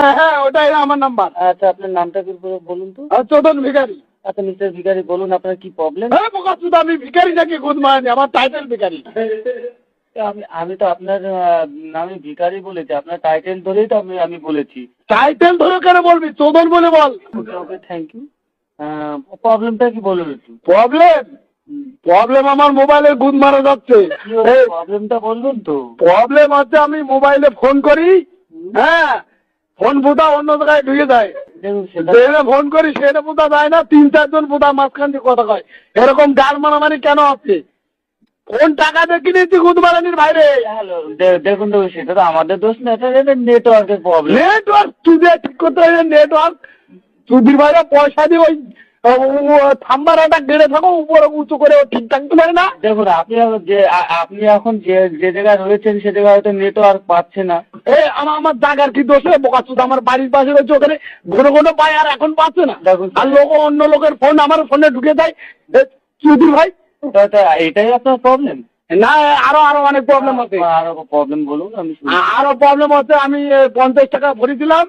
হ্যাঁ হ্যাঁ, ওটাই আমার নাম্বার। আচ্ছা, আপনার নামটা কি বলুন তো? চোদন ভিখারি। আচ্ছা মিস্টার ভিখারি, বলুন আপনার কি প্রবলেম? হ্যাঁ বোকাচোদা, আমি ভিখারি নাকি খুদ মারানি, আমার টাইটেল ভিখারি। আমি তো আপনার নামে ভিখারি বলেছি, আপনার টাইটেল ধরেই তো আমি বলেছি। টাইটেল ধরে কেন বলবি, চোদন বলে বল। ওকে ওকে, থ্যাংক ইউ। প্রবলেমটা কি বলুন একটু? প্রবলেম? প্রবলেম আমার মোবাইলে গুদ মারা যাচ্ছে। প্রবলেমটা বলবেন তো? প্রবলেম হচ্ছে আমি মোবাইলে ফোন করি, হ্যাঁ, ফোন বোধা অন্য জায়গায় ঢুকে যায়। দেখুন সেটা যেখানে ফোন করি সেটা বোধা যায় না, 3-4 জন বোধা মাঝখান দিয়ে কথা কয়। এরকম গাল মারামারি কেন হচ্ছে? কোন টাকা দিয়ে কিনেছি গুদ মারানির বাইরে? হ্যালো, দেখুন তো, সেটা তো আমাদের দোষ না, এটা নেটওয়ার্কের প্রবলেম। নেটওয়ার্ক তুই ঠিক করতে হবে। নেটওয়ার্ক চুদির ভাইরা পয়সা দিয়ে ওই থাম্বারাটা গেড়ে থাকো, উপরে উঁচু করে ও ঠিক থাকতে পারে না। দেখুন আপনি এখন যে জায়গায় রয়েছেন সে জায়গায় হয়তো নেটওয়ার্ক পাচ্ছে না। আমার জায়গার কি দোষ রে বোকাচোদা? আমার বাড়ির পাশে রয়েছে, ওখানে ঘন ঘন পায়, আর এখন পাচ্ছে না। দেখুন আর লোক অন্য লোকের ফোন আমার ফোনে ঢুকে যায়। চুদির ভাই, এটাই আপনার প্রবলেম? না, আরো আরো অনেক প্রবলেম আছে। আরো প্রবলেম বলুন, আমি শুনি। আরো প্রবলেম হচ্ছে, আমি 50 টাকা ভরে দিলাম।